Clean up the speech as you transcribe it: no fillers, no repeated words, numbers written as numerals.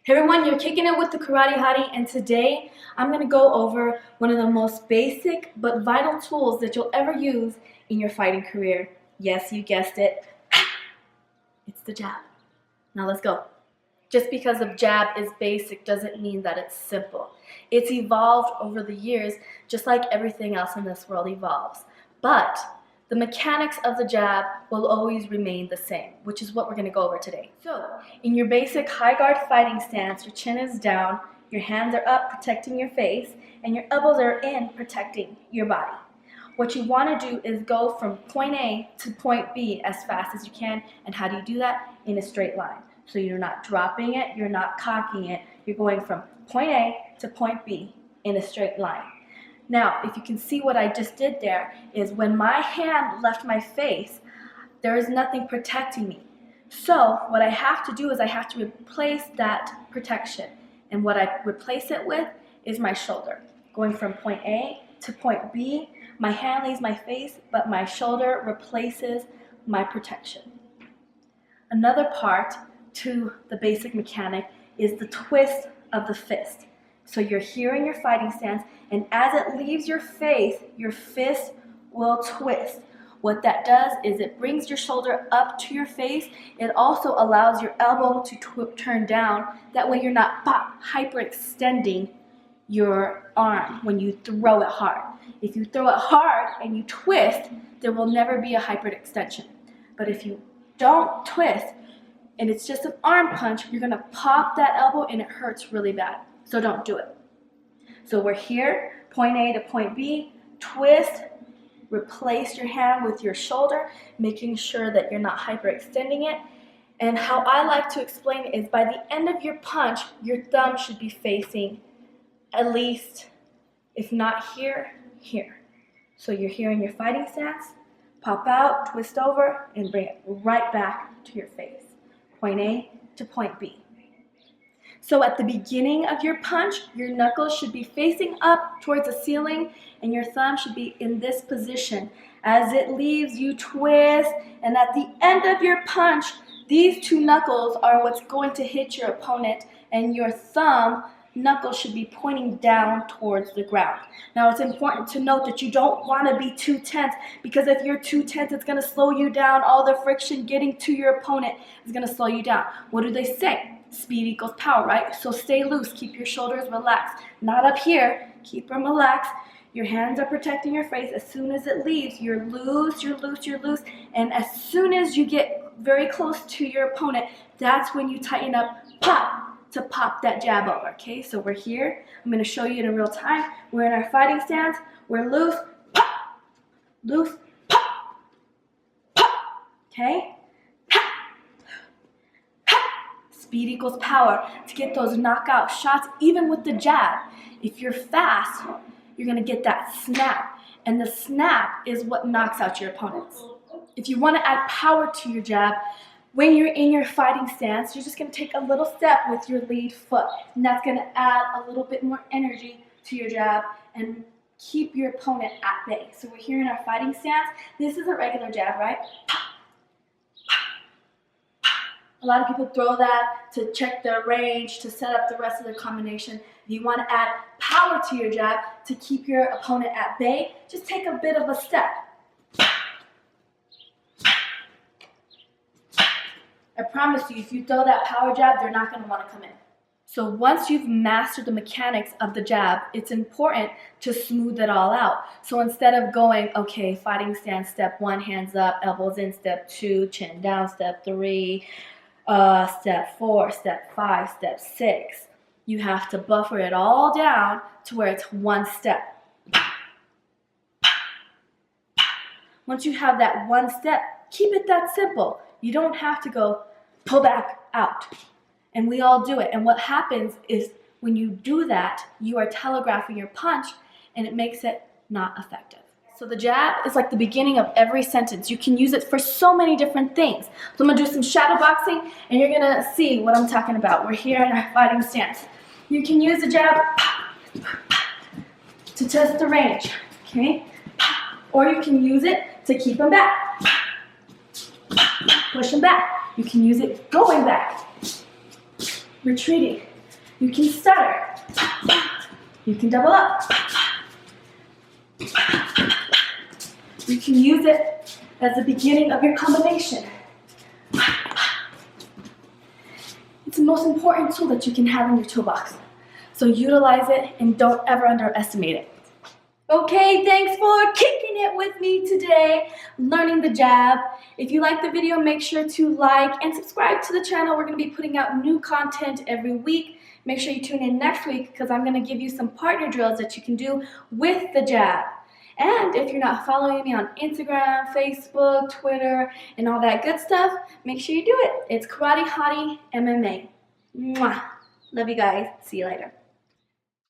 Hey everyone, you're kicking it with the Karate Hottie, and today I'm going to go over one of the most basic but vital tools that you'll ever use in your fighting career. Yes, you guessed it. It's the jab. Now let's go. Just because the jab is basic doesn't mean that it's simple. It's evolved over the years, just like everything else in this world evolves. But the mechanics of the jab will always remain the same, which is what we're going to go over today. So, in your basic high guard fighting stance, your chin is down, your hands are up protecting your face, and your elbows are in protecting your body. What you want to do is go from point A to point B as fast as you can, and how do you do that? In a straight line. So you're not dropping it, you're not cocking it, you're going from point A to point B in a straight line. Now, if you can see what I just did there, is when my hand left my face, there is nothing protecting me. So what I have to do is I have to replace that protection. And what I replace it with is my shoulder. Going from point A to point B, my hand leaves my face, but my shoulder replaces my protection. Another part to the basic mechanic is the twist of the fist. So you're here in your fighting stance, and as it leaves your face, your fist will twist. What that does is it brings your shoulder up to your face. It also allows your elbow to turn down. That way you're not hyperextending your arm when you throw it hard. If you throw it hard and you twist, there will never be a hyperextension. But if you don't twist, and it's just an arm punch, you're gonna pop that elbow and it hurts really bad. So don't do it. So we're here, point A to point B, twist, replace your hand with your shoulder, making sure that you're not hyperextending it. And how I like to explain it is by the end of your punch, your thumb should be facing at least, if not here, here. So you're here in your fighting stance, pop out, twist over, and bring it right back to your face. Point A to point B. So at the beginning of your punch, your knuckles should be facing up towards the ceiling and your thumb should be in this position. As it leaves, you twist, and at the end of your punch, these two knuckles are what's going to hit your opponent, and your thumb knuckle should be pointing down towards the ground. Now it's important to note that you don't want to be too tense, because if you're too tense, it's going to slow you down. All the friction getting to your opponent is going to slow you down. What do they say? Speed equals power, right? So stay loose, keep your shoulders relaxed. Not up here, keep them relaxed. Your hands are protecting your face. As soon as it leaves, you're loose, you're loose, you're loose. And as soon as you get very close to your opponent, that's when you tighten up, pop, to pop that jab over, okay? So we're here. I'm going to show you in real time. We're in our fighting stance. We're loose, pop, loose, pop, pop, okay? Speed equals power to get those knockout shots, even with the jab. If you're fast, you're going to get that snap, and the snap is what knocks out your opponents. If you want to add power to your jab, when you're in your fighting stance, you're just going to take a little step with your lead foot, and that's going to add a little bit more energy to your jab and keep your opponent at bay. So we're here in our fighting stance. This is a regular jab, right? A lot of people throw that to check their range, to set up the rest of their combination. If you want to add power to your jab to keep your opponent at bay, just take a bit of a step. I promise you, if you throw that power jab, they're not going to want to come in. So once you've mastered the mechanics of the jab, it's important to smooth it all out. So instead of going, okay, fighting stance, step 1, hands up, elbows in, step 2, chin down, step 3, step 4, step 5, step 6. You have to buffer it all down to where it's one step. Once you have that one step, keep it that simple. You don't have to go pull back out. And we all do it. And what happens is when you do that, you are telegraphing your punch, and it makes it not effective. So the jab is like the beginning of every sentence. You can use it for so many different things. So I'm going to do some shadow boxing, and you're going to see what I'm talking about. We're here in our fighting stance. You can use the jab to test the range, okay? Or you can use it to keep them back. Push them back. You can use it going back, retreating, You can stutter. You can double up. You can use it as the beginning of your combination. It's the most important tool that you can have in your toolbox. So utilize it and don't ever underestimate it. Okay, thanks for kicking it with me today, learning the jab. If you like the video, make sure to like and subscribe to the channel. We're going to be putting out new content every week. Make sure you tune in next week because I'm going to give you some partner drills that you can do with the jab. And if you're not following me on Instagram, Facebook, Twitter, and all that good stuff, make sure you do it. It's Karate Hottie MMA. Mwah. Love you guys. See you later.